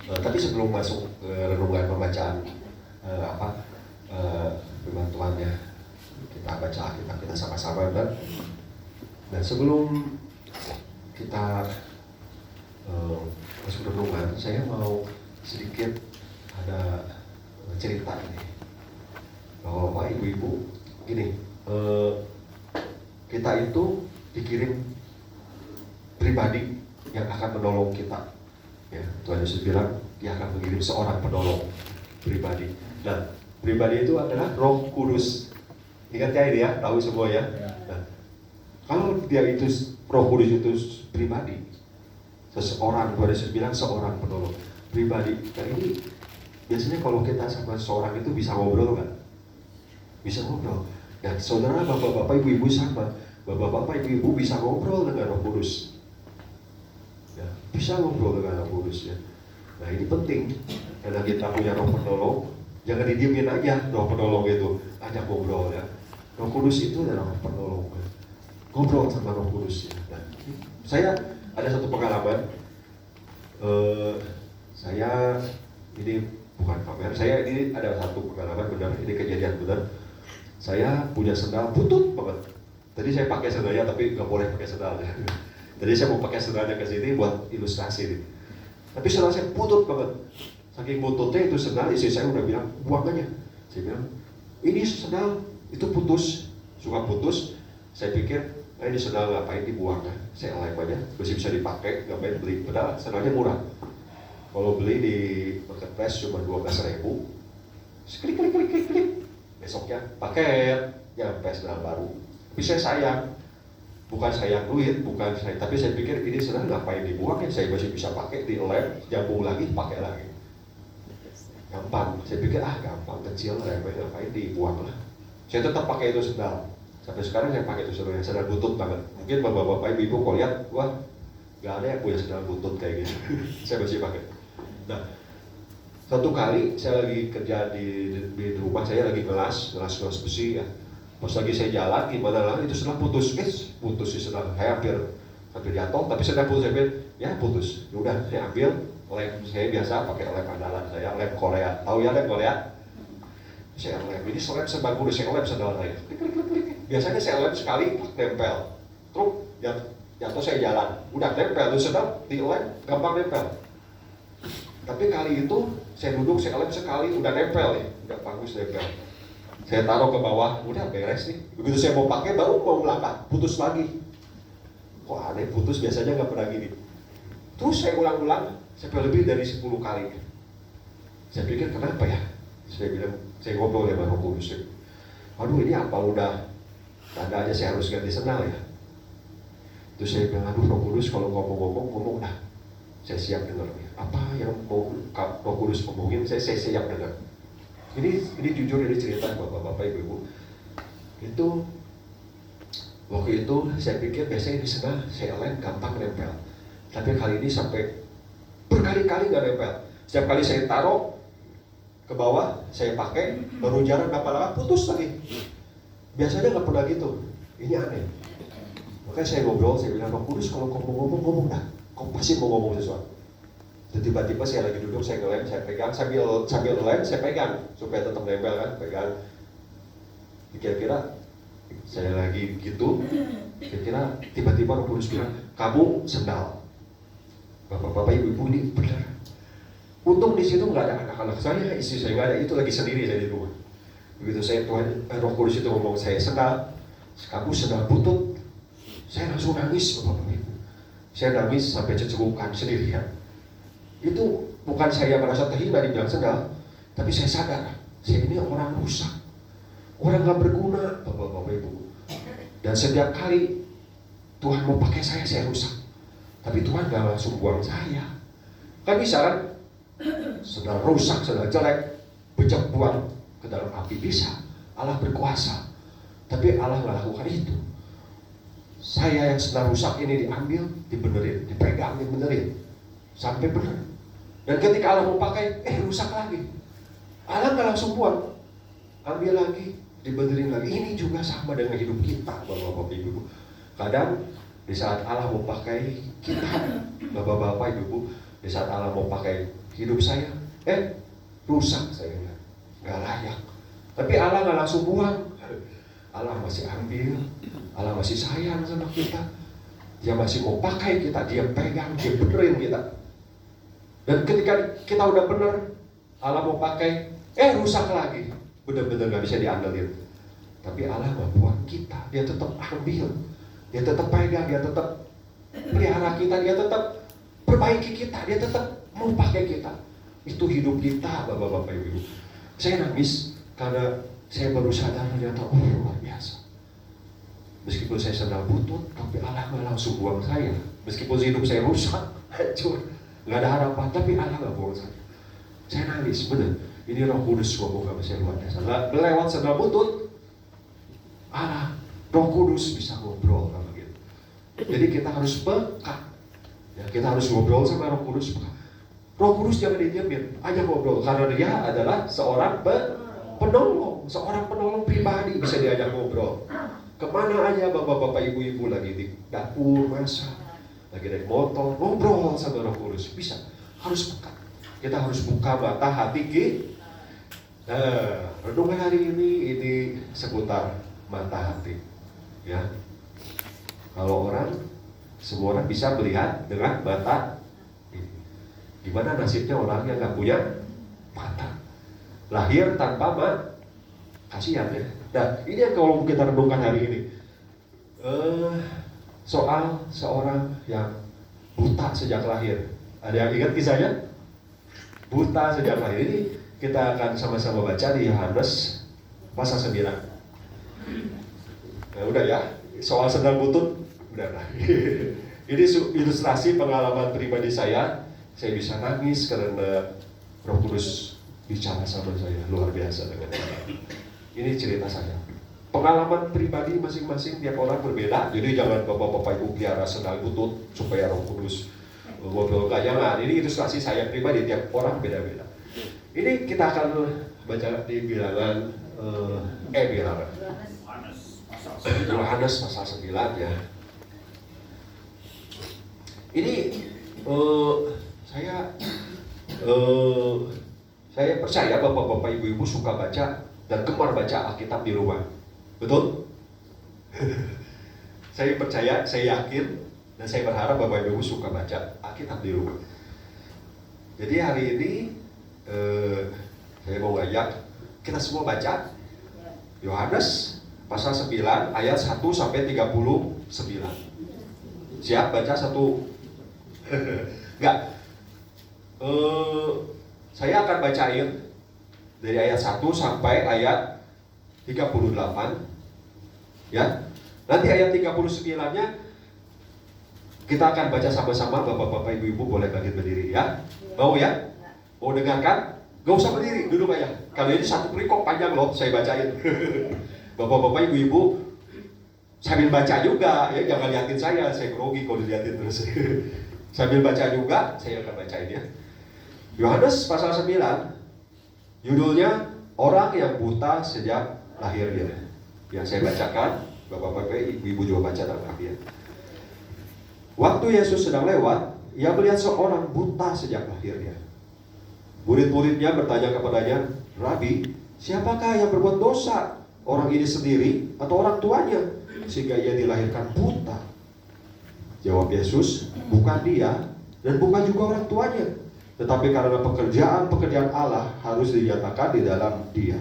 Tapi sebelum masuk ke renungan pembacaan firman Tuhan ya, kita baca Alkitab kita sama-sama dan sebelum kita masuk renungan, saya mau sedikit ada cerita ini bahwa Bapak Ibu gini, kita itu dikirim pribadi yang akan menolong kita. Ya, Tuhan Yesus bilang dia akan mengirim seorang penolong pribadi. Dan pribadi itu adalah Roh Kudus. Ingat ya ini ya, tahu semua ya. Nah, kalau dia itu Roh Kudus itu pribadi, seseorang, Tuhan Yesus bilang seorang penolong pribadi. Nah ini biasanya kalau kita sama seorang itu bisa ngobrol kan? Bisa ngobrol. Ya saudara, bapak-bapak, ibu-ibu sama. Bapak-bapak, ibu-ibu bisa ngobrol dengan Roh Kudus. Ya, bisa ngobrol dengan Roh Kudus ya. Nah ini penting karena kita punya Roh Penolong. Jangan didiemin aja Roh Penolong itu, ajak ngobrol ya. Roh Kudus itu adalah Roh Penolong. Ngobrol sama Roh Kudus ya. Nah, saya ada satu pengalaman. Saya ini bukan pamer. Saya ini ada satu pengalaman benar. Ini kejadian benar. Saya punya sendal butut banget. Tadi saya pakai sendalnya tapi nggak boleh pakai sendalnya. Jadi saya mau pakai sendalnya ke sini buat ilustrasi nih. Tapi sendal saya butut banget. Saking bututnya itu sendal, istri saya udah bilang buang aja. Saya bilang ini sendal itu putus, suka putus. Saya pikir ini sendal ngapain dibuang kan? Saya lem aja, masih bisa dipakai, ngapain beli? Padahal sendalnya murah. Kalau beli di marketplace cuma 12.000. Klik. Besoknya paket, nyampe sendal baru. Tapi saya sayang. Bukan sayang duit, bukan saya, tapi saya pikir ini sendal ngapain dibuang ya, saya masih bisa pakai, dilem, jambung lagi, pakai lagi. Gampang, saya pikir gampang, kecil, ngapain dibuang lah. Saya tetap pakai itu sendal. Sampai sekarang saya pakai itu sendal butut banget. Mungkin bapak-bapak, ibu-ibu kalau lihat, wah, gak ada yang punya sendal butut kayak gitu. Saya masih pakai. Nah, satu kali saya lagi kerja di rumah, saya lagi ngelas besi ya. Pas lagi saya jalan, gimana lah, itu sendal putus sih sendal. Saya hampir jatuh, tapi sendal putus, saya bilang, ya putus. Yaudah, saya ambil lem, saya biasa pakai lem andalan saya, lem Korea. Tahu ya lem Korea? Saya lem, ini lem sendal kudus, saya lem sendal saya. Klik. Biasanya saya lem sekali, nempel. Terus jatuh saya jalan, udah nempel, terus sendal, di lem, gampang nempel. Tapi kali itu, saya duduk, saya lem sekali, udah nempel ya, udah bagus nempel. Saya taruh ke bawah, udah beres nih. Begitu saya mau pakai, baru mau melangkah, putus lagi. Kok aneh, putus biasanya nggak pernah gini. Terus saya ulang-ulang, sampai lebih dari 10 kali. Saya pikir kenapa ya? Saya bilang, saya ngobrol sama Roh Kudus. Aduh ini apa udah tandanya saya harus ganti sendal ya? Terus saya bilang, aduh Roh Kudus kalau ngomong dah. Saya siap dengar. Apa yang mau Roh Kudus ngomongin, saya siap dengar. Ini jujur, ini cerita bapak-bapak, ibu-ibu. Itu waktu itu saya pikir biasanya ini sendal saya lem gampang nempel. Tapi kali ini sampai berkali-kali nggak nempel. Setiap kali saya taruh ke bawah, saya pakai, baru jalan berapa lama putus lagi. Biasanya nggak pernah gitu. Ini aneh. Makanya saya ngobrol, saya bilang, Roh Kudus kalau ngomong dah. Kau pasti mau ngomong sesuatu. Dan tiba-tiba saya lagi duduk, saya ngelem, saya pegang, sambil lem, saya pegang supaya tetap nempel kan, pegang. Kira-kira saya lagi gitu, kira-kira tiba-tiba Roh Kudus bilang, kamu sendal. Bapak-bapak, ibu-ibu, ini benar. Untung di situ nggak ada anak-anak saya, istri saya nggak ada, itu lagi sendiri saya di rumah. Begitu saya Roh Kudus itu ngomong saya sendal, kamu sendal butut, saya langsung nangis, bapak-bapak ibu. Saya nangis sampai cecegukan sendirian. Itu bukan saya merasa terhina dibilang sendal, tapi saya sadar, saya ini orang rusak, orang gak berguna, bapak-bapak ibu. Dan setiap kali Tuhan mau pakai saya rusak. Tapi Tuhan gak langsung buang saya. Kan bisa kan, sendal rusak, sendal jelek, becek buang ke dalam api, bisa. Allah berkuasa. Tapi Allah gak lakukan itu. Saya yang sendal rusak ini diambil, dibenerin, dipegang, dibenerin sampai benar. Dan ketika Allah mau pakai, rusak lagi. Allah nggak langsung buang, ambil lagi, dibenerin lagi. Ini juga sama dengan hidup kita, bapak-bapak, ibu-ibu. Kadang di saat Allah mau pakai kita, bapak-bapak, ibu-ibu, Di saat Allah mau pakai hidup saya, rusak saya, nggak layak. Tapi Allah nggak langsung buang. Allah masih ambil, Allah masih sayang sama kita. Dia masih mau pakai kita, dia pegang, dia benerin kita. Dan ketika kita udah bener, Allah mau pakai, rusak lagi. Bener-bener gak bisa diandelin. Tapi Allah gak buang kita, dia tetap ambil, dia tetap pegang, dia tetap pelihara kita, dia tetap perbaiki kita, dia tetap mau pakai kita. Itu hidup kita, Bapak-Bapak Ibu. Saya nangis karena saya baru sadar ternyata, luar biasa. Meskipun saya sedang butut, tapi Allah gak langsung buang saya. Meskipun hidup saya rusak, hancur, gak ada harapan, tapi Allah gak buang saya. Saya nangis, bener. Ini Roh Kudus ngomong sama saya luar biasa. Lewat sendal butut, Allah, Roh Kudus bisa ngobrol sama kita. Jadi kita harus peka. Ya, kita harus ngobrol sama Roh Kudus. Roh Kudus jangan didiamin, aja ngobrol. Karena dia adalah seorang penolong, seorang penolong pribadi, bisa diajak ngobrol. Kemana aja Bapak-Bapak Ibu-Ibu lagi di dapur, masak, lagi naik motor, ngobrol sama Roh Kudus. Bisa, harus peka. Kita harus buka mata hati kita. Renungan hari ini seputar mata hati. Ya, kalau semua orang bisa melihat dengan mata ini. Gimana nasibnya orang yang nggak punya mata? Lahir tanpa mata, kasihan ya. Nah, ini yang kalau kita renungkan hari ini, soal seorang yang buta sejak lahir. Ada yang ingat kisahnya? Buta sejak lahir. Ini kita akan sama-sama baca di Yohanes pasal 9. Nah, udah ya, soal sendal butut, udah lah. Ini ilustrasi pengalaman pribadi saya. Saya bisa nangis karena Roh Kudus bicara sama saya, luar biasa dengan saya. Ini cerita saya. Pengalaman pribadi masing-masing tiap orang berbeda. Jadi jangan Bapak-Bapak Ibu pelihara sendal butut supaya Roh Kudus ngobrol, jangan. Ini ilustrasi saya pribadi, tiap orang beda-beda. Ini kita akan baca di bilangan Yohanes pasal 9 ya. Ini saya percaya Bapak-Bapak Ibu-Ibu suka baca dan gemar baca Alkitab di rumah. Betul? Saya percaya, saya yakin, dan saya berharap Bapak Ibu suka baca Alkitab di rumah. Jadi hari ini saya mau ngajak kita semua baca Yohanes pasal 9 ayat 1 sampai 39. Siap baca satu? Enggak. Saya akan bacain dari ayat 1 sampai ayat 38. Ya. Nanti ayat 39-nya kita akan baca sama-sama. Bapak-bapak Ibu-Ibu boleh bangkit berdiri ya. Mau ya? Mau dengarkan? Gak usah berdiri, duduk aja. Karena ini satu perikop panjang loh, saya bacain. Bapak-bapak Ibu-Ibu sambil baca juga ya, jangan liatin saya grogi kalau diliatin terus. Sambil baca juga, saya akan bacain ya. Yohanes pasal 9, judulnya orang yang buta sejak lahirnya. Yang saya bacakan, Bapak-bapak Ibu-Ibu juga baca dalam ya. Waktu Yesus sedang lewat, ia melihat seorang buta sejak lahirnya. Murid-muridnya bertanya kepadanya, Rabi, siapakah yang berbuat dosa? Orang ini sendiri atau orang tuanya? Sehingga ia dilahirkan buta. Jawab Yesus, bukan dia dan bukan juga orang tuanya. Tetapi karena pekerjaan Allah harus dinyatakan di dalam dia.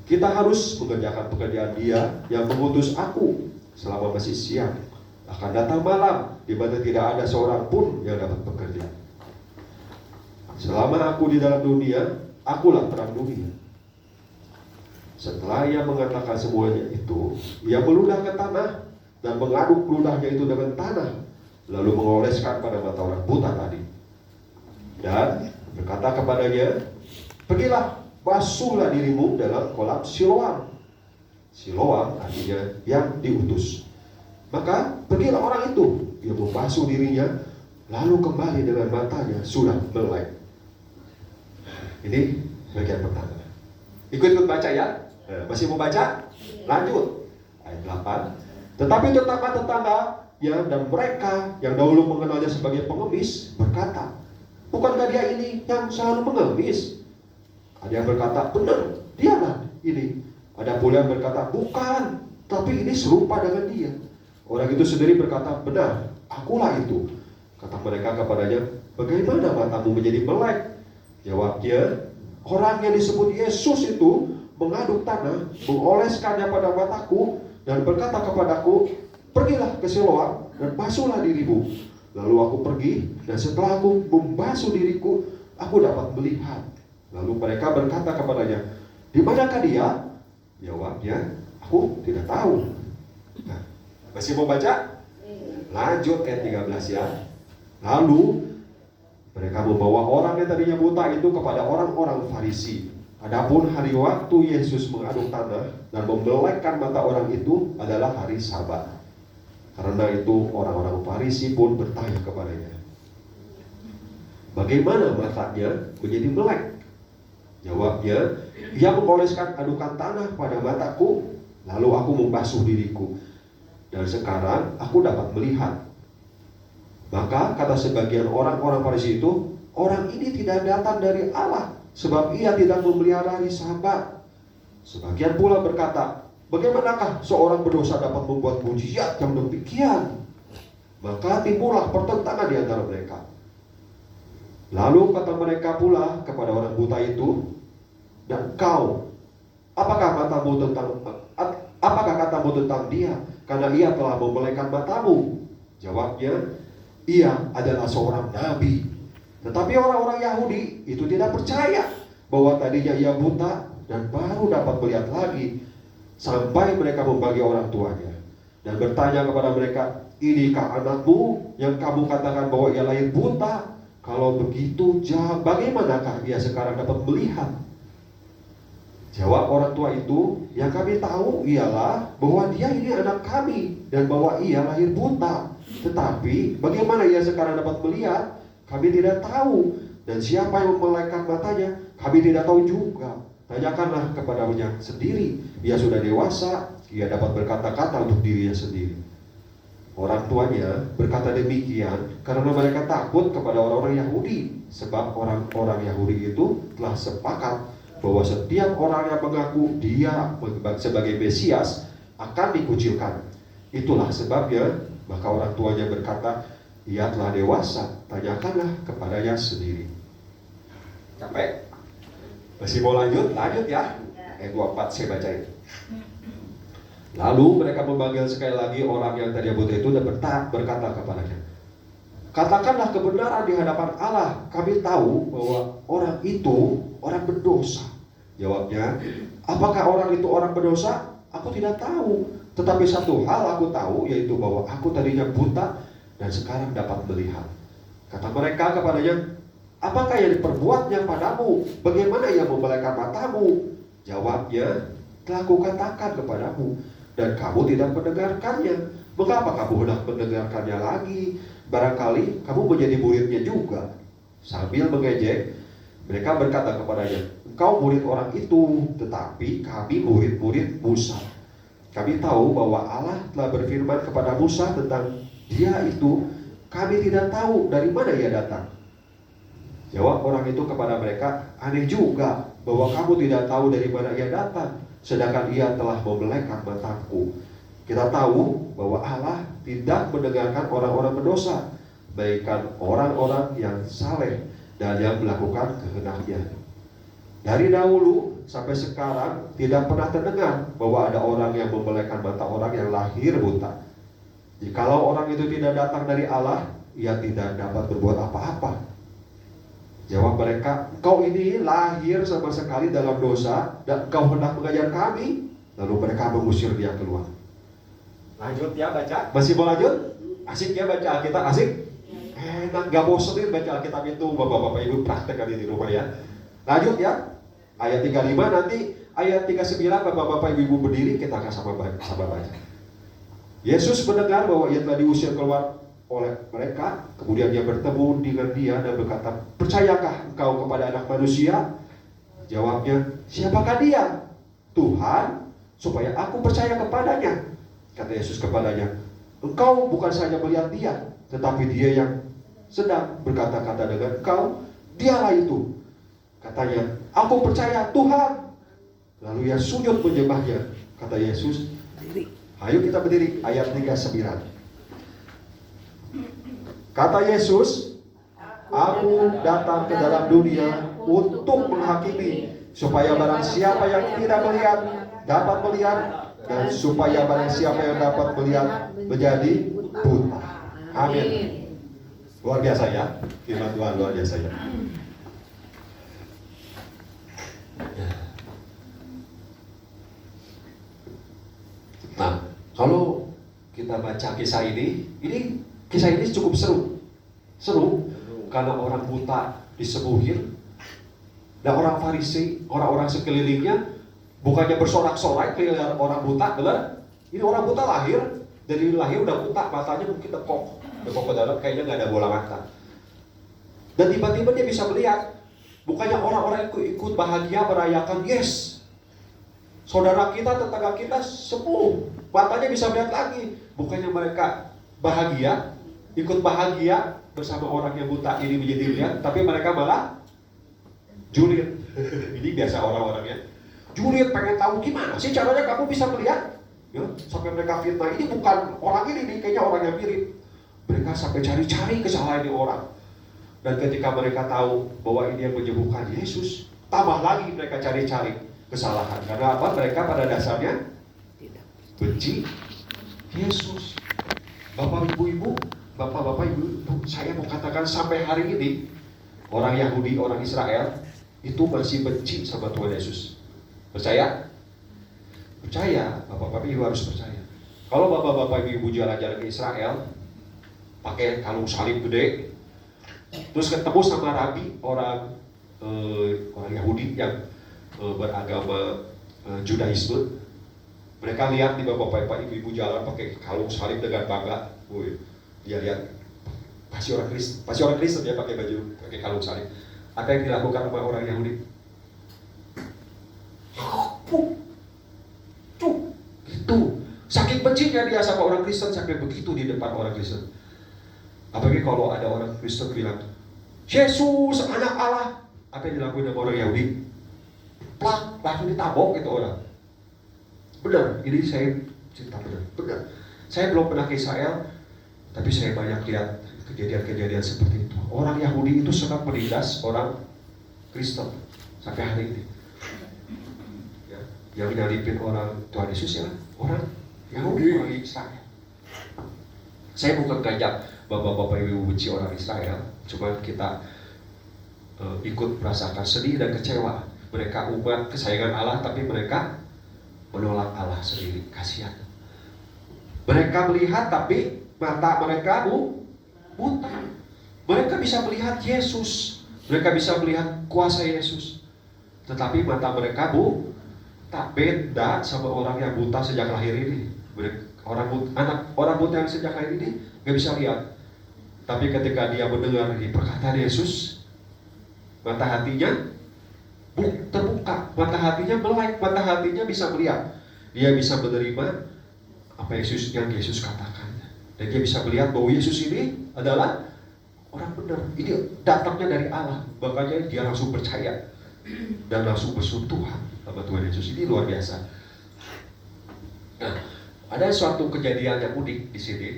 Kita harus mengerjakan pekerjaan dia yang mengutus aku selama masih siang. Akan datang malam di mana tidak ada seorang pun yang dapat bekerja. Selama aku di dalam dunia, akulah terang dunia. Setelah ia mengatakan semuanya itu, ia meludah ke tanah dan mengaduk ludahnya itu dengan tanah, lalu mengoleskan pada mata orang buta tadi. Dan berkata kepadanya, pergilah, basuhlah dirimu dalam kolam Siloam. Siloam artinya yang diutus. Maka pergilah orang itu, ia membasuh dirinya, lalu kembali dengan matanya sudah melek. Ini bagian pertama. Ikut-ikut baca ya. Masih mau baca? Lanjut. Ayat 8. Tetapi tetangga-tetangga ya, dan mereka yang dahulu mengenalnya sebagai pengemis berkata, bukankah dia ini yang selalu mengemis? Ada yang berkata, benar, dialah ini. Ada pula yang berkata, bukan, tapi ini serupa dengan dia. Orang itu sendiri berkata, benar, akulah itu. Kata mereka kepadanya, bagaimana matamu menjadi melek? Jawabnya, orang yang disebut Yesus itu mengaduk tanah, mengoleskannya pada mataku, dan berkata kepadaku, pergilah ke Siloam dan basuhlah dirimu. Lalu aku pergi, dan setelah aku membasuh diriku, aku dapat melihat. Lalu mereka berkata kepadanya, di manakah dia? Jawabnya, aku tidak tahu. Nah, masih mau baca? Lanjut ayat 13 ya. Lalu mereka membawa orang yang tadinya buta itu kepada orang-orang Farisi. Adapun hari waktu Yesus mengaduk tanah dan membelekkan mata orang itu adalah hari Sabat. Karena itu orang-orang Farisi pun bertanya kepadanya, bagaimana matanya menjadi melek? Jawabnya, ia mengoleskan adukan tanah pada mataku, lalu aku membasuh diriku, dan sekarang aku dapat melihat. Maka kata sebagian orang-orang Farisi itu, orang ini tidak datang dari Allah, sebab ia tidak memelihara hari Sabat. Sebagian pula berkata, bagaimanakah seorang berdosa dapat membuat mujizat yang demikian? Maka timbullah pertentangan di antara mereka. Lalu kata mereka pula kepada orang buta itu, dan kau, apakah katamu tentang dia? Karena ia telah membelekkan matamu. Jawabnya, ia adalah seorang nabi. Tetapi orang-orang Yahudi itu tidak percaya bahwa tadinya ia buta dan baru dapat melihat lagi, sampai mereka membagi orang tuanya dan bertanya kepada mereka, inikah anakmu yang kamu katakan bahwa ia lahir buta? Kalau begitu, bagaimanakah ia sekarang dapat melihat? Jawab orang tua itu, yang kami tahu ialah bahwa dia ini anak kami dan bahwa ia lahir buta. Tetapi bagaimana ia sekarang dapat melihat? Kami tidak tahu. Dan siapa yang membelekkan matanya? Kami tidak tahu juga. Tanyakanlah kepadanya sendiri. Ia sudah dewasa, ia dapat berkata-kata untuk dirinya sendiri. Orang tuanya berkata demikian karena mereka takut kepada orang-orang Yahudi. Sebab orang-orang Yahudi itu telah sepakat bahwa setiap orang yang mengaku dia sebagai Mesias akan dikucilkan. Itulah sebabnya maka orang tuanya berkata, ia telah dewasa, tanyakanlah kepadanya sendiri. Capek? Masih mau lanjut? Lanjut ya. Ayat 24 saya bacain. Lalu mereka memanggil sekali lagi orang yang tadi buta itu dan berkata kepadanya, katakanlah kebenaran di hadapan Allah. Kami tahu bahwa orang itu orang berdosa. Jawabnya, apakah orang itu orang berdosa? Aku tidak tahu. Tetapi satu hal aku tahu, yaitu bahwa aku tadinya buta dan sekarang dapat melihat. Kata mereka kepadanya, apakah yang diperbuatnya padamu? Bagaimana ia membelekkan matamu? Jawabnya, telah kukatakan kepadamu dan kamu tidak mendengarkannya. Mengapa kamu hendak mendengarkannya lagi? Barangkali kamu menjadi muridnya juga. Sambil mengejek, mereka berkata kepadanya, engkau murid orang itu, tetapi kami murid-murid Musa. Kami tahu bahwa Allah telah berfirman kepada Musa tentang dia itu. Kami tidak tahu dari mana ia datang. Jawab orang itu kepada mereka, aneh juga bahwa kamu tidak tahu dari mana ia datang, sedangkan ia telah membelekkan mataku. Kita tahu bahwa Allah tidak mendengarkan orang-orang berdosa, baikkan orang-orang yang saleh dan yang melakukan kehendaknya. Dari dahulu sampai sekarang tidak pernah terdengar bahwa ada orang yang membelekkan mata orang yang lahir buta. Jikalau orang itu tidak datang dari Allah, ia tidak dapat berbuat apa-apa. Jawab mereka, engkau ini lahir sama sekali dalam dosa dan engkau hendak mengajar kami. Lalu mereka mengusir dia keluar. Lanjut ya baca. Masih mau lanjut? Asik ya baca Alkitab, asik? Enak, gak bosenin baca Alkitab itu. Bapak-bapak ibu praktek kali di rumah ya. Lanjut ya. Ayat 35 nanti ayat 39 bapak-bapak ibu berdiri, kita akan sama baca. Yesus mendengar bahwa ia telah diusir keluar oleh mereka. Kemudian dia bertemu dengan dia dan berkata, percayakah engkau kepada anak manusia? Jawabnya, siapakah dia? Tuhan, supaya aku percaya kepadanya. Kata Yesus kepadanya, Engkau bukan saja melihat dia, tetapi dia yang sedang berkata-kata dengan engkau, dialah itu. Katanya, aku percaya Tuhan. Lalu ia sujud menyembahnya. Kata Yesus, ayo kita berdiri. Ayat 39. Kata Yesus, aku datang ke dalam dunia untuk menghakimi, supaya barang siapa yang tidak melihat dapat melihat, dan supaya barang siapa yang dapat melihat menjadi buta. Amin. Luar biasa ya, firman Tuhan luar biasa ya. Nah, kalau kita baca kisah ini kisah ini cukup seru karena orang buta disembuhin, dan orang Farisi, orang-orang sekelilingnya bukannya bersorak-sorai kelihatan orang buta, benar? Ini orang buta lahir, dari lahir udah buta, matanya mungkin dekok ke dalam, kayaknya nggak ada bola mata. Dan tiba-tiba dia bisa melihat. Bukannya orang-orang ikut bahagia merayakan, yes, saudara kita, tetangga kita sembuh, matanya bisa melihat lagi. Bukannya mereka bahagia, ikut bahagia bersama orang yang buta ini menjadi lihat, tapi mereka malah julid. Ini biasa orang-orangnya julid, pengen tahu gimana sih caranya kamu bisa melihat, ya, sampai mereka fitnah, ini bukan orang ini nih, kayaknya orang yang mirip. Mereka sampai cari-cari kesalahan ini orang. Dan ketika mereka tahu bahwa ini yang menyembuhkan Yesus, tambah lagi mereka cari-cari kesalahan. Karena apa? Mereka pada dasarnya benci Yesus. Bapak ibu, saya mau katakan sampai hari ini orang Yahudi, orang Israel itu masih benci sama Tuhan Yesus. Percaya? Percaya, bapak ibu harus percaya. Kalau bapak ibu jalan-jalan ke Israel pakai kalung salib gede, terus ketemu sama rabi orang Yahudi yang beragama Judaisme, mereka lihat di bapak ibu jalan pakai kalung salib dengan bangga. Dia lihat pasti orang Kristen ya pakai kalung salib. Apa yang dilakukan sama orang Yahudi? Gitu. Saking bencinya dia sama orang Kristen, sampai begitu di depan orang Kristen. Apalagi kalau ada orang Kristen bilang, Yesus anak Allah, apa yang dilakukan sama orang Yahudi? Plak, langsung ditabok itu orang. Benar, ini saya cerita benar. Saya belum pernah ke Israel, tapi saya banyak lihat kejadian-kejadian seperti itu. Orang Yahudi itu sangat menindas orang Kristen sampai hari ini. Ya, yang nyalipin orang Tuhan Yesus ya orang Yahudi, orang Israel. Saya bukan ngajak bapak-bapak ibu benci orang Israel, cuma kita ikut merasakan sedih dan kecewa. Mereka umat kesayangan Allah, tapi mereka menolak Allah sendiri. Kasihan. Mereka melihat, tapi mata mereka buta. Mereka bisa melihat Yesus, mereka bisa melihat kuasa Yesus, tetapi mata mereka tak beda sama orang yang buta sejak lahir ini. Orang buta yang sejak lahir ini nggak bisa lihat. Tapi ketika dia mendengar perkataan Yesus, mata hatinya terbuka, mata hatinya melek, mata hatinya bisa melihat. Dia bisa menerima apa yang Yesus katakan. Dan dia bisa melihat bahwa Yesus ini adalah orang benar. Ini datangnya dari Allah. Makanya dia langsung percaya dan langsung bersentuhan sama Tuhan Yesus. Ini luar biasa. Nah, ada suatu kejadian yang unik di sini.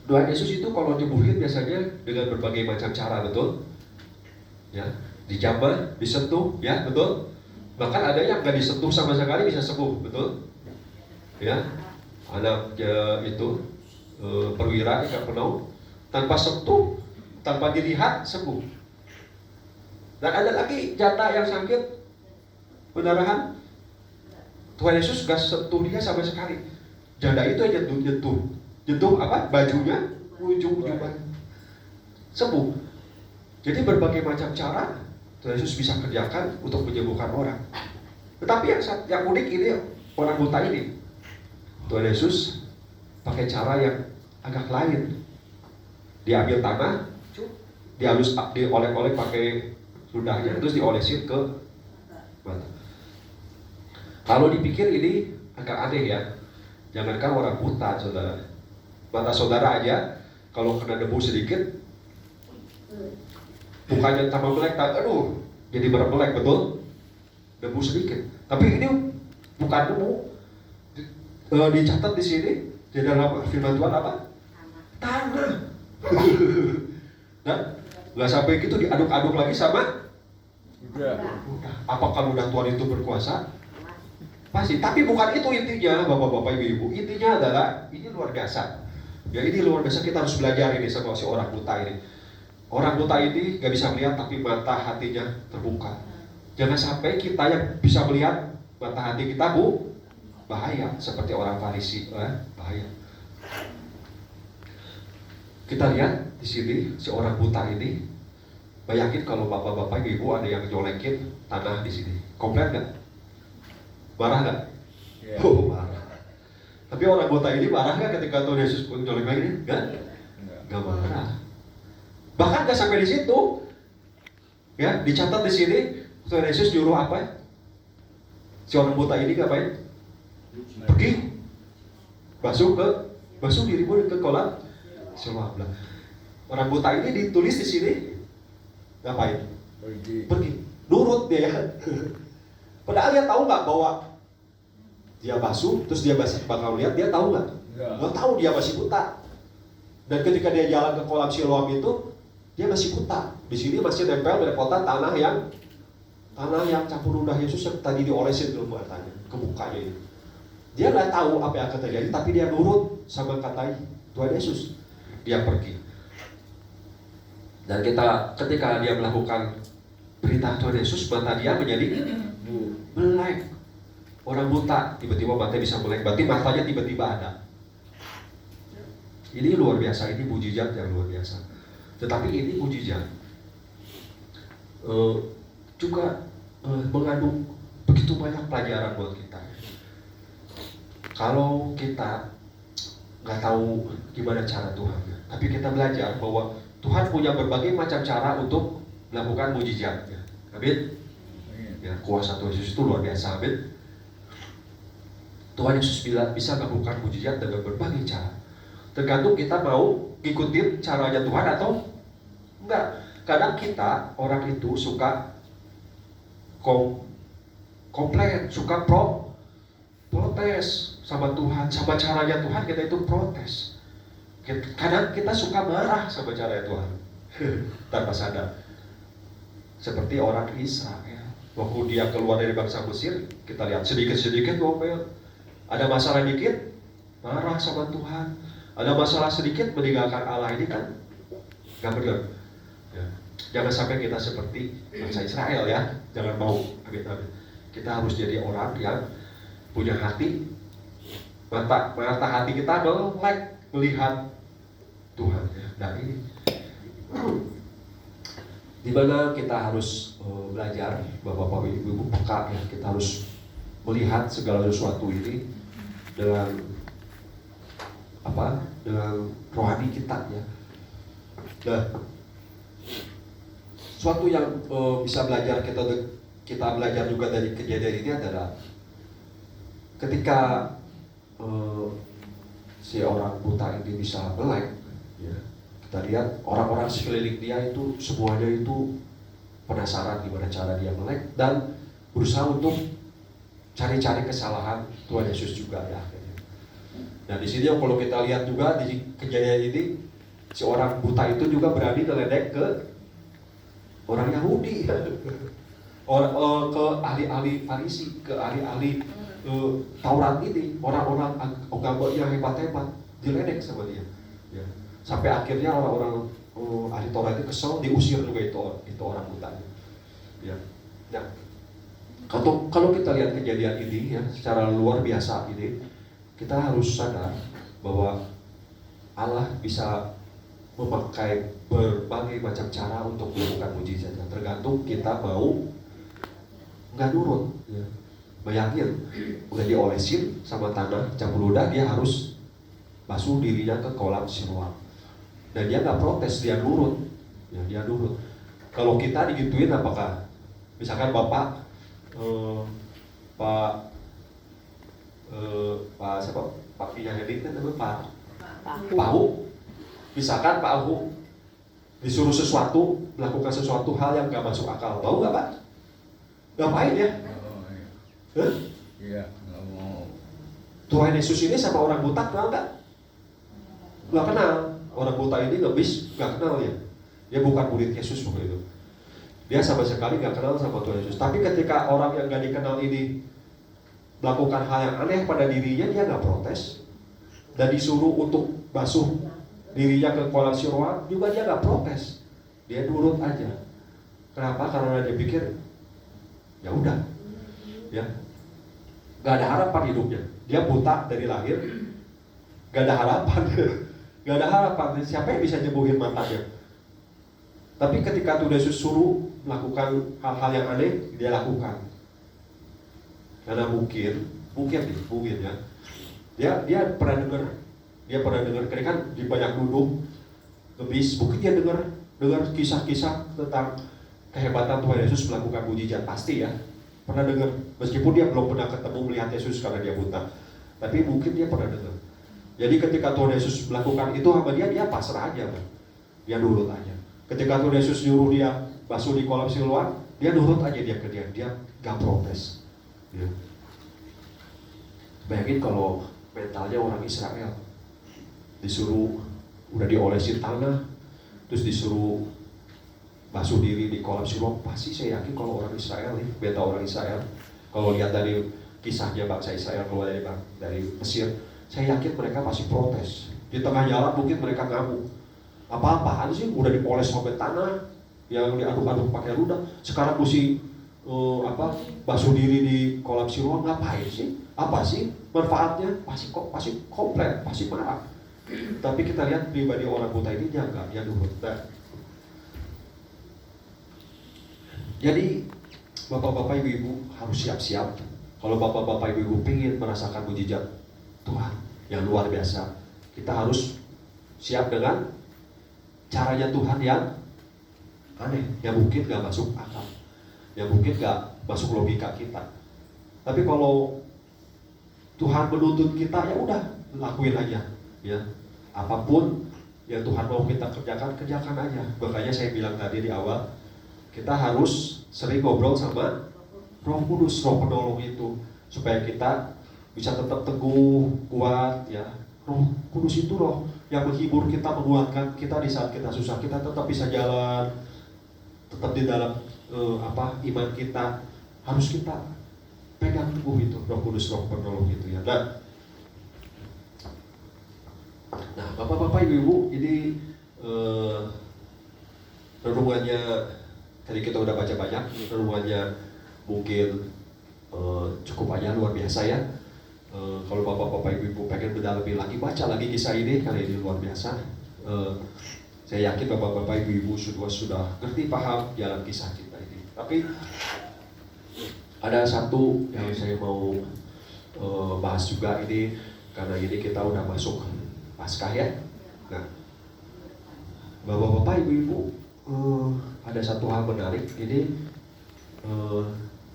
Tuhan Yesus itu kalau nyembuhin biasanya dengan berbagai macam cara, betul? Ya, dijamah, disentuh, ya, betul? Bahkan ada yang nggak disentuh sama sekali bisa sembuh, betul? Ya, anaknya itu perwira ikan penaung, tanpa sentuh, tanpa dilihat sembuh. Dan ada lagi janda yang sakit pendarahan, Tuhan Yesus nggak sentuh dia sama sekali. Janda itu aja jentuh apa? Bajunya, ujung-ujungan sembuh. Jadi berbagai macam cara Tuhan Yesus bisa kerjakan untuk menyembuhkan orang. Tetapi yang unik ini orang buta ini, Tuhan Yesus pakai cara yang agak lain. Diambil tanah, diolek-olek pakai ludahnya, terus diolesin ke mata. Kalau dipikir ini agak aneh ya. Jangankan orang buta, saudara. Mata saudara aja kalau kena debu sedikit, bukannya tambah melek, aduh, jadi berbelek, betul? Debu sedikit. Tapi ini bukan debu. Dicatat di sini di dalam firman Tuhan apa? Tanah. Nah, nggak sampai gitu diaduk-aduk lagi sama? Udah. Apakah ludah Tuhan itu berkuasa? Pasti. Tapi bukan itu intinya, bapak-bapak, ibu-ibu. Intinya adalah ini luar biasa. Ya ini luar biasa, kita harus belajar ini sama si orang buta ini. Orang buta ini gak bisa melihat tapi mata hatinya terbuka. Jangan sampai kita yang bisa melihat mata hati kita bahaya seperti orang Farisi, bahaya. Kita lihat di sini si orang buta ini, bayangin kalau bapak-bapak ibu ada yang nyolekin tanah di sini, komplain nggak? Marah nggak? Yeah. Oh marah. Tapi orang buta ini marah nggak ketika Tuhan Yesus pun nyolek lagi? Nggak marah. Bahkan nggak sampai di situ. Ya, dicatat di sini Tuhan Yesus nyuruh apa? Si orang buta ini ngapain? Pergi, basuh dirimu ke kolam Siloam. Orang buta ini ditulis di sini ngapain? Pergi. Nurut dia ya. Padahal dia tahu nggak bahwa dia basuh, terus dia bakal lihat, dia tahu nggak? Nggak tahu, dia masih buta. Dan ketika dia jalan ke kolam Siloam itu, dia masih buta. Di sini masih nempel belepotan tanah yang campur ludah Yesus yang tadi diolesin dulu matanya, ke mukanya itu. Dia nggak tahu apa yang akan terjadi, tapi dia nurut sama kata Tuhan Yesus. Dia pergi. Dan ketika dia melakukan perintah Tuhan Yesus, mata dia menjadi melek. Orang buta tiba-tiba mata bisa melek, berarti matanya tiba-tiba ada. Ini luar biasa, ini mujizat yang luar biasa. Tetapi ini mujizat juga mengandung begitu banyak pelajaran buat kita. Kalau kita nggak tahu gimana cara Tuhan, tapi kita belajar bahwa Tuhan punya berbagai macam cara untuk melakukan mujizat. Amin. Ya, kuasa Tuhan Yesus itu luar biasa. Amin. Tuhan Yesus bisa melakukan mujizat dengan berbagai cara. Tergantung kita mau ngikutin caranya Tuhan atau enggak. Kadang kita orang itu suka komplain, suka protes sama Tuhan, sama caranya Tuhan, kita itu protes. Kadang kita suka marah sama caranya Tuhan tanpa sadar. Seperti orang Israel, waktu dia keluar dari bangsa Mesir, kita lihat sedikit-sedikit ngomel. Ada masalah dikit, marah sama Tuhan. Ada masalah sedikit, meninggalkan Allah. Ini kan gak benar ya. Jangan sampai kita seperti bangsa Israel ya. Jangan mau, amin. Kita harus jadi orang yang punya hati, mata hati kita melek melihat Tuhan ya. Dan ini dimana kita harus belajar, bapak-bapak, ibu-ibu peka ya. Kita harus melihat segala sesuatu ini dengan rohani kita ya. Nah, suatu yang bisa kita belajar juga dari kejadian ini adalah ketika si orang buta ini bisa melek ya, kita lihat orang-orang sekeliling dia itu semuanya itu penasaran gimana cara dia melek dan berusaha untuk cari-cari kesalahan Tuhan Yesus juga ya. Nah di sini kalau kita lihat juga di kejadian ini, si orang buta itu juga berani ngeledek ke orang Yahudi, ke ahli-ahli Farisi, ke ahli-ahli Taurat ini, orang-orang agama yang hebat-hebat diledek sama dia. Ya. Sampai akhirnya orang-orang ahli Taurat itu kesel, diusir juga itu orang buta. Ya. Nah, kalau kita lihat kejadian ini ya secara luar biasa ini, kita harus sadar bahwa Allah bisa memakai berbagai macam cara untuk melakukan mujizat. Tergantung kita mau nggak nurut. Ya. Bayangin, udah diolesin sama tanah campur ludah, dia harus basuh dirinya ke kolam Siloam. Dan dia nggak protes, dia nurut. Ya, dia nurut. Kalau kita digituin, apakah misalkan Bapak Pak siapa? pakinya Hedi kan namanya Pahu. Pahu. Misalkan Pahu disuruh sesuatu, melakukan sesuatu hal yang gak masuk akal, mau gak Pak? Ngapain ya? Hah? Iya, nggak mau. Tuhan Yesus ini sama orang buta kenal gak? Gak kenal. Orang buta ini ngebis, gak kenal ya. Dia bukan murid Yesus begitu. Dia sama sekali gak kenal sama Tuhan Yesus. Tapi ketika orang yang gak dikenal ini melakukan hal yang aneh pada dirinya, dia gak protes. Dan disuruh untuk basuh dirinya ke kolam Siloam, juga dia gak protes. Dia nurut aja. Kenapa? Karena dia pikir ya udah, ya gak ada harapan hidupnya. Dia buta dari lahir, gak ada harapan. Gak ada harapan. Siapa yang bisa nyembuhin matanya? Tapi ketika Tuhan Yesus suruh melakukan hal-hal yang aneh, dia lakukan. Karena mungkin ya, dia pernah dengar, karena kan di banyak duduk ngebis, mungkin dia dengar kisah-kisah tentang kehebatan Tuhan Yesus melakukan mujizat, pasti ya. Pernah dengar, meskipun dia belum pernah ketemu melihat Yesus karena dia buta, tapi mungkin dia pernah dengar. Jadi ketika Tuhan Yesus melakukan itu sama dia pasrah aja, kan? Dia nurut aja. Ketika Tuhan Yesus nyuruh dia basuh di kolam Siloam, dia nurut aja dia gak protes. Ya. Bayangin kalau mentalnya orang Israel, disuruh udah diolesin tanah, terus disuruh basuh diri di kolam Siloam, pasti saya yakin kalau orang Israel nih, mental orang Israel, kalau lihat dari kisahnya bangsa Israel keluar dari Mesir, saya yakin mereka pasti protes. Di tengah jalan mungkin mereka ngamuk. Apa-apaan sih, udah dipoles sampai tanah, yang diaduk-aduk pakai ludah, sekarang mesti basuh diri di kolam Siloam, ngapain sih? Apa sih manfaatnya? Pasti komplain, pasti marah. Tapi kita lihat pribadi orang buta ini dia enggak, dia nurut. Jadi bapak-bapak ibu-ibu harus siap-siap. Kalau bapak-bapak ibu-ibu ingin merasakan mujizat Tuhan yang luar biasa, kita harus siap dengan caranya Tuhan yang aneh, yang mungkin gak masuk akal, yang mungkin gak masuk logika kita. Tapi kalau Tuhan menuntut kita, ya udah lakuin aja, ya. Apapun yang Tuhan mau kita kerjakan aja. Makanya saya bilang tadi di awal, kita harus sering ngobrol sama Roh Kudus, Roh penolong itu, supaya kita bisa tetap teguh, kuat, ya. Roh Kudus itu roh yang menghibur kita, menguatkan kita di saat kita susah. Kita tetap bisa jalan, tetap di dalam iman kita. Harus kita pegang teguh itu, Roh Kudus, Roh penolong itu, ya. Nah, bapak-bapak, ibu-ibu, ini renungannya tadi kita udah baca banyak. Renungannya mungkin cukup aja, luar biasa ya. Kalau bapak-bapak, ibu-ibu pengen mendalami lagi, baca lagi kisah ini, karena ini luar biasa. Saya yakin bapak-bapak, ibu-ibu sudah ngerti, paham jalan kisah kita ini. Tapi ada satu yang saya mau bahas juga ini, karena ini kita udah masuk Paskah ya. Nah, bapak-bapak, ibu-ibu, ada satu hal menarik. Ini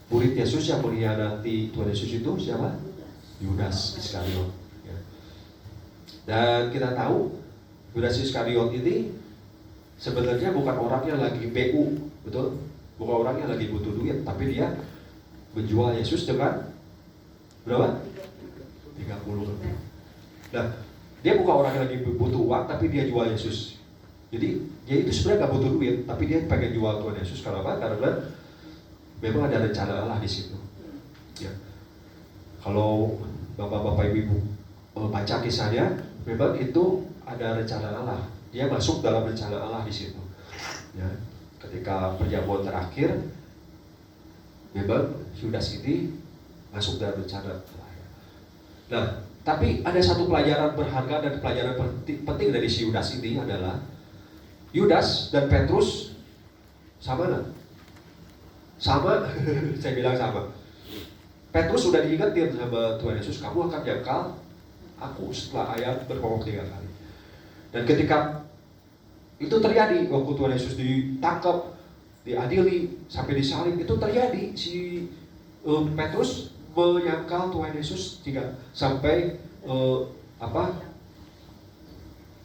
murid Yesus yang mengkhianati Tuhan Yesus itu siapa? Yudas Iskariot, ya. Dan kita tahu Yudas Iskariot ini sebenarnya bukan orang yang lagi PU, betul? Bukan orang yang lagi butuh duit, tapi dia menjual Yesus dengan berapa? 30 lebih. Nah, dia bukan orang yang lagi butuh uang, tapi dia jual Yesus. Jadi dia itu sebenarnya nggak butuh duit, tapi dia pengen jual Tuhan Yesus. Karena apa? Karena memang ada rencana Allah di situ. Ya. Kalau bapak-bapak, ibu-ibu baca kisahnya, memang itu ada rencana Allah. Dia masuk dalam rencana Allah di situ. Ya. Ketika perjamuan terakhir, memang Yudas ini masuk dalam rencana Allah. Nah, tapi ada satu pelajaran berharga dan pelajaran penting dari si Yudas ini adalah Yudas dan Petrus sama nggak? Sama, saya bilang sama. Petrus sudah diingetin sama Tuhan Yesus, kamu akan jangkal aku setelah ayat berbohong 3 kali. Dan ketika itu terjadi, waktu Tuhan Yesus ditangkap, diadili, sampai disalib, itu terjadi. Si Petrus menyangkal Tuhan Yesus sampai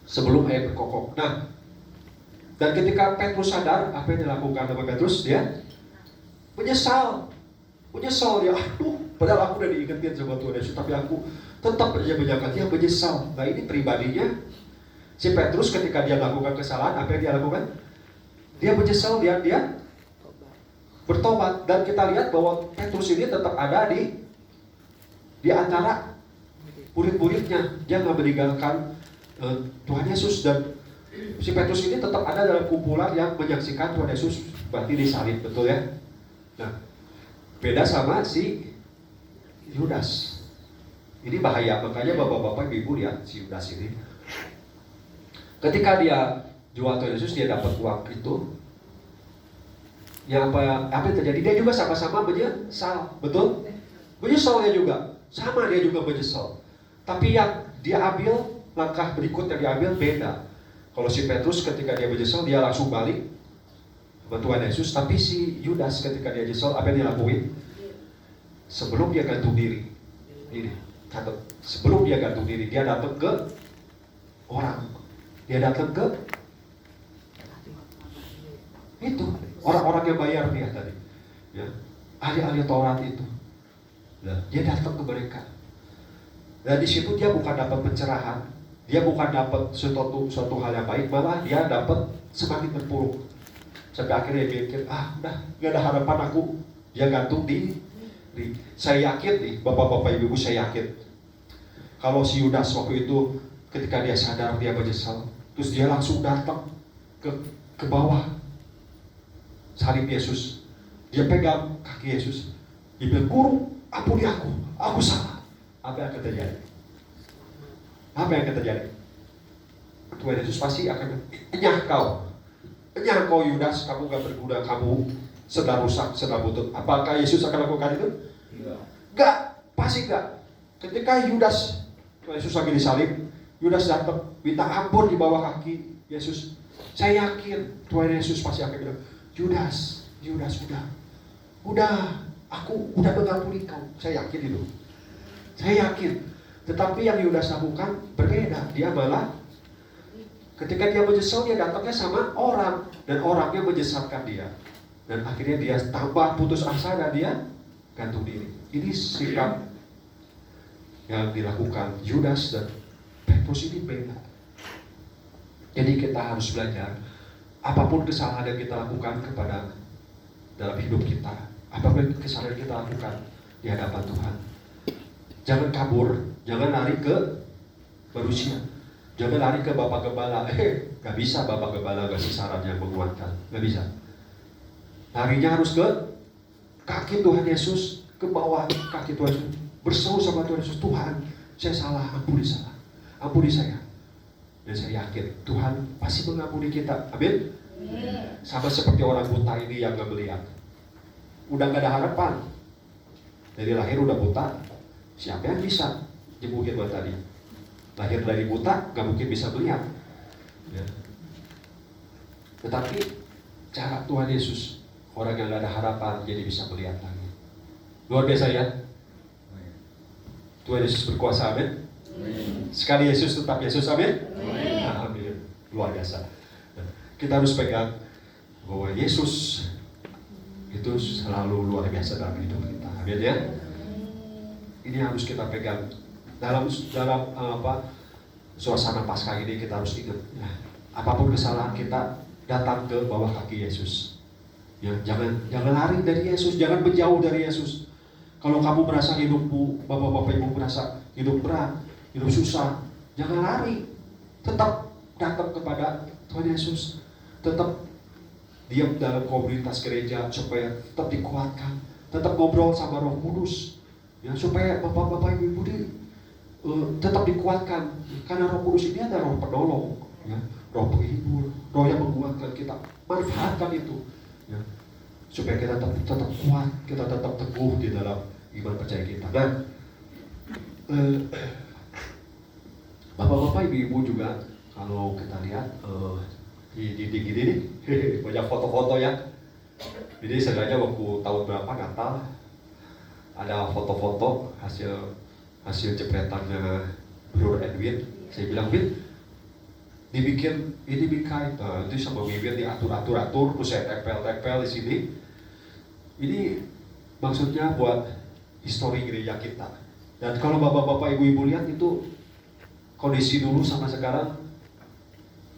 sebelum air berkokok. Nah, dan ketika Petrus sadar apa yang dilakukan sama Petrus, dia menyesal dia. Aduh, padahal aku udah diingetin sama Tuhan Yesus, tapi aku tetap aja menyangka. Dia menyesal. Nah, ini pribadinya si Petrus ketika dia melakukan kesalahan, apa yang dia lakukan? Dia menyesal, dia bertobat. Dan kita lihat bahwa Petrus ini tetap ada di antara murid-muridnya. Dia nggak meninggalkan Tuhan Yesus, dan si Petrus ini tetap ada dalam kumpulan yang menyaksikan Tuhan Yesus berarti disalib, betul ya? Nah, beda sama si Yudas. Ini bahaya, makanya bapak-bapak ibu lihat si Yudas ini. Ketika dia jual Tuhan Yesus, dia dapat uang itu. Ya apa yang terjadi? Dia juga sama-sama menyesal, betul? Menyesal dia juga, sama dia juga menyesal. Tapi yang dia ambil, langkah berikut yang diambil beda. Kalau si Petrus ketika dia menyesal, dia langsung balik sama Tuhan Yesus. Tapi si Yudas ketika dia menyesal, apa yang dia lakuin? Sebelum dia gantung diri, ini catat. Sebelum dia gantung diri, dia datang ke orang. Dia datang ke itu orang-orang yang bayar dia tadi, ya, ahli-ahli Taurat itu. Nah, dia datang ke mereka. Dan di situ dia bukan dapat pencerahan, dia bukan dapat suatu hal yang baik, malah dia dapat semakin terpuruk. Sampai akhirnya dia pikir, udah gak ada harapan aku. Dia gantung diri. Saya yakin nih, bapak-bapak ibu-ibu, saya yakin kalau si Yudas waktu itu ketika dia sadar dia menyesal, terus dia langsung datang ke bawah salib Yesus. Dia pegang kaki Yesus. Dia bilang, "Guru, ampuni aku salah." Apa yang akan terjadi? Apa yang akan terjadi? Tuhan Yesus pasti akan, enyah kau Yudas, kamu gak berguna, kamu sedang rusak, sedang butut. Apakah Yesus akan lakukan itu? Enggak, pasti enggak. Ketika Yudas, Tuhan Yesus lagi disalib, Yudas datang minta ampun di bawah kaki Yesus. Saya yakin Tuhan Yesus pasti akan bilang, Yudas, udah, aku udah mengampuni kau. Saya yakin itu. Saya yakin. Tetapi yang Yudas lakukan berbeda. Dia malah ketika dia menyesal, dia datangnya sama orang, dan orangnya menyesatkan dia. Dan akhirnya dia tambah putus asa dan dia gantung diri. Ini sikap yang dilakukan Yudas dan Petrus ini beda. Jadi kita harus belajar, apapun kesalahan yang kita lakukan kepada dalam hidup kita, apapun kesalahan yang kita lakukan di hadapan Tuhan, jangan kabur, jangan lari ke manusia, jangan lari ke Bapak Gembala. Gak bisa Bapak Gembala kasih saran yang menguatkan, gak bisa. Larinya harus ke kaki Tuhan Yesus, ke bawah kaki Tuhan Yesus, berseru sama Tuhan Yesus, Tuhan, saya salah, ampuni saya. Dan saya yakin Tuhan pasti mengampuni kita. Amin. Sama seperti orang buta ini yang gak melihat, udah gak ada harapan. Dari lahir udah buta, siapa yang bisa nyembuhin buat tadi? Lahir dari buta, gak mungkin bisa melihat, ya. Tetapi cara Tuhan Yesus, orang yang gak ada harapan jadi bisa melihat lagi. Luar biasa ya. Tuhan Yesus berkuasa, amin. Sekali Yesus tetap Yesus, amin. Amin. Luar biasa. Nah, kita harus pegang bahwa Yesus itu selalu luar biasa dalam hidup kita, amin ya. Ini harus kita pegang dalam suasana Paskah ini. Kita harus ingat, ya, apapun kesalahan kita, datang ke bawah kaki Yesus. Ya, jangan lari dari Yesus, jangan menjauh dari Yesus. Kalau kamu merasa hidupmu, bapak-bapak ibu merasa hidup berat, hidup susah, jangan lari. Tetap datang kepada Tuhan Yesus. Tetap diam dalam komunitas gereja supaya tetap dikuatkan. Tetap ngobrol sama Roh Kudus, ya, supaya bapak-bapak ibu tetap dikuatkan. Karena Roh Kudus ini adalah Roh penolong, ya, Roh penghibur, Roh yang menguatkan kita. Manfaatkan itu, ya, supaya kita tetap kuat, kita tetap teguh di dalam iman percaya kita. Dan bapak-bapak, ibu-ibu juga, kalau kita lihat di dinding ini nih, banyak foto-foto ya. Jadi seenggaknya waktu tahun berapa Natal ada foto-foto hasil jepretannya Bro Edwin, saya bilang, Win, dibikin ini bingkai, itu sama bibir diatur-atur, terus saya tempel di sini. Ini maksudnya buat histori gereja kita. Dan kalau bapak-bapak, ibu-ibu lihat itu kondisi dulu sama sekarang,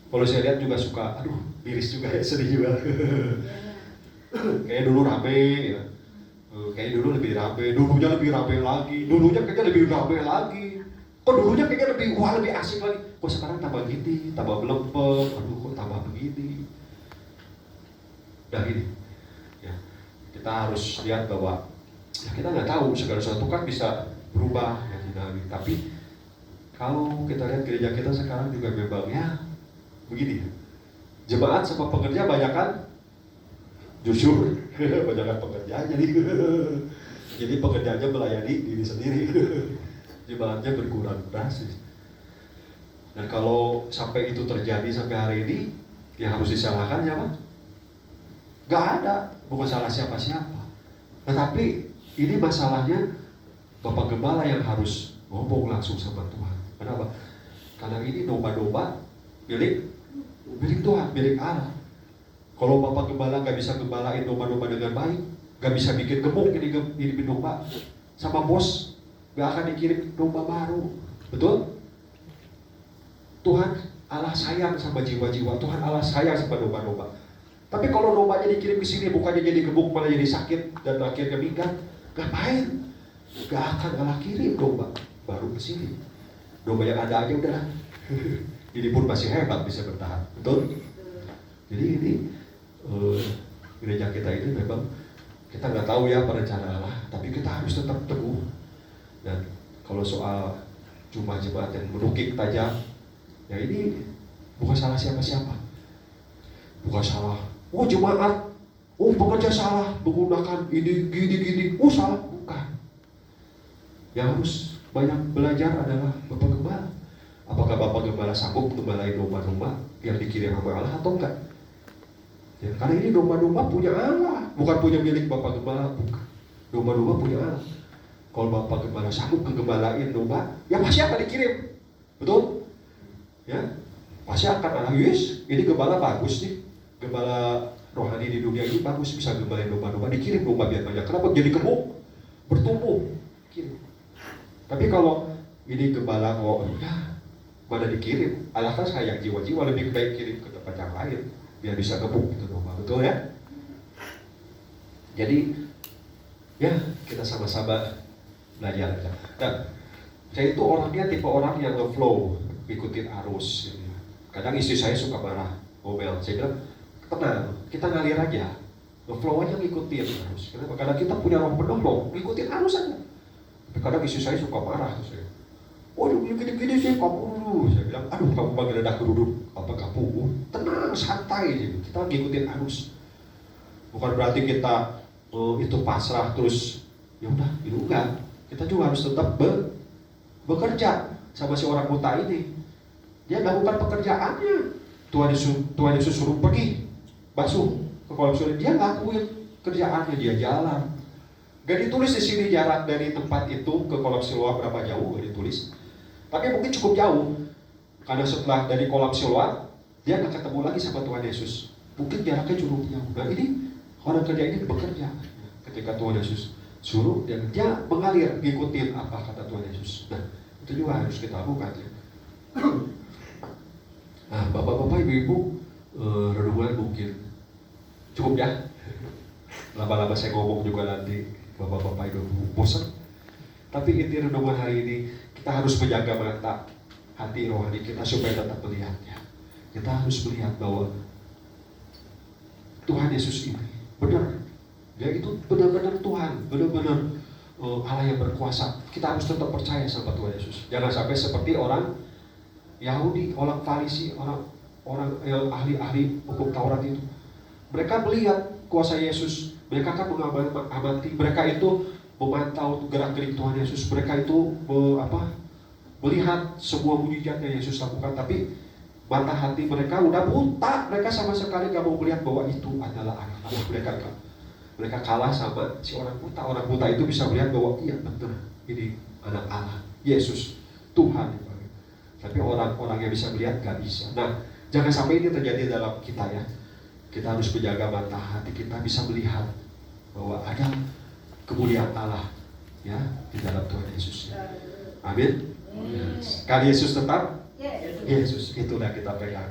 kalau saya lihat juga suka, aduh, miris juga ya, sedih juga. Kayak dulu rame, ya. Kayak dulu lebih rame, dulunya lebih rame lagi, dulunya kayaknya lebih rame lagi. Kok dulunya kayaknya lebih asik lagi. Kok sekarang tambah gini, tambah melempem, aduh kok tambah begini. Udah gini, ya, kita harus lihat bahwa ya kita nggak tahu segala sesuatu kan bisa berubah ya dinamik. Tapi kalau kita lihat gereja kita sekarang juga memang ya begini. Jemaat sama pekerja banyak kan? Jujur, banyak kan pekerja jadi pekerjaannya melayani diri sendiri. Jemaatnya berkurang drastis. Dan kalau sampai itu terjadi sampai hari ini, yang harus disalahkan siapa? Gak ada, bukan salah siapa-siapa. Tetapi ini masalahnya Bapak Gembala yang harus ngomong langsung sama Tuhan. Kenapa? Karena ini domba-domba milik Tuhan, milik Allah. Kalau Bapak Gembala gak bisa gembalain domba-domba dengan baik, gak bisa bikin gemuk ini domba, sama bos gak akan dikirim domba baru. Betul? Tuhan Allah sayang sama jiwa-jiwa, Tuhan Allah sayang sama domba-domba. Tapi kalau dombanya dikirim ke sini bukannya jadi gemuk, malah jadi sakit dan akhirnya minggat, ngapain? Gak akan Allah kirim domba baru ke sini. Domba yang ada aja udahlah. Ini pun masih hebat bisa bertahan. Betul? Jadi ini gereja kita ini memang kita nggak tahu ya perencanaan Allah, tapi kita harus tetap teguh. Dan kalau soal cuma jemaat yang menukik tajam, ya ini bukan salah siapa-siapa. Bukan salah, oh jemaat, oh pekerja salah menggunakan ini gini, oh salah, bukan. Yang harus banyak belajar adalah Bapak Gembala. Apakah Bapak Gembala sanggup gembalain domba-domba yang dikirim sama Allah atau enggak? Ya, karena ini domba-domba punya Allah, bukan punya milik Bapak Gembala, bukan. Domba-domba punya Allah. Kalau Bapak Gembala sanggup ngegembalain domba, ya pasti akan dikirim. Betul? Ya, pasti akan Allah, yes, ini gembala bagus nih. Gembala rohani di dunia ini bagus, bisa gembalain domba-domba, dikirim domba biar banyak. Kenapa? Jadi gemuk, bertumbuh, kirim. Tapi kalau ini gembala kok, ya mana dikirim? Allah kan sayang jiwa-jiwa, lebih baik kirim ke tempat yang lain biar bisa gemuk gitu domba. Betul ya? Jadi ya kita sama-sama belajar aja. Dan saya itu orangnya tipe orang yang nge-flow, ikutin arus. Gitu. Kadang istri saya suka marah, ngomel. Saya bilang, tenang, kita ngalir aja. Nge-flow aja ngikutin arus. Kenapa? Karena kita punya roh penolong, ngikutin arus aja. Tapi kadang istri saya suka marah. Saya, waduh, gini-gini sih, kamu dulu. Saya bilang, aduh, kamu panggil dadah kerudung. Apa kamu? Tenang, santai. Gitu. Kita ngikutin arus. Bukan berarti kita itu pasrah terus, ya udah, itu enggak. Kita juga harus tetap bekerja sama si orang buta ini. Dia lakukan pekerjaannya. Tuhan Yesus suruh pergi basuh ke kolam Siloam, dia lakuin kerjaannya, dia jalan. Gak ditulis di sini jarak dari tempat itu ke kolam Siloam berapa jauh, gak ditulis. Tapi mungkin cukup jauh, karena setelah dari kolam Siloam dia akan ketemu lagi sama Tuhan Yesus. Mungkin jaraknya cukup jauh. Nah ini orang kerja ini bekerja. Ketika Tuhan Yesus suruh, dia mengalir, ngikutin apa kata Tuhan Yesus. Nah, itu juga harus kita lakukan ya. Nah, bapak-bapak, ibu-ibu, renungan mungkin cukup ya. Lama-lama saya ngomong juga nanti bapak-bapak, ibu-ibu bosan. Tapi inti renungan hari ini, kita harus menjaga mata hati rohani kita supaya tetap melihatnya. Kita harus melihat bahwa Tuhan Yesus ini benar. Dia itu benar-benar Tuhan, benar-benar Allah yang berkuasa. Kita harus tetap percaya sama Tuhan Yesus. Jangan sampai seperti orang Yahudi, orang Farisi, orang yang ahli-ahli hukum Taurat itu. Mereka melihat kuasa Yesus, mereka kan mengamati, mereka itu memantau gerak-gerik Tuhan Yesus. Mereka itu melihat semua mujizat yang Yesus lakukan, tapi mata hati mereka udah buta. Mereka sama sekali gak mau melihat bahwa itu adalah anak Allah. Mereka kalah sama si orang buta. Orang buta itu bisa melihat bahwa iya benar, ini anak Allah, Yesus, Tuhan. Tapi orang-orang yang bisa melihat gak bisa. Nah, jangan sampai ini terjadi dalam kita ya. Kita harus menjaga mata hati kita bisa melihat bahwa ada kemuliaan Allah ya di dalam Tuhan Yesus. Amin. Kali Yesus tetap Yesus, itulah kita pegang.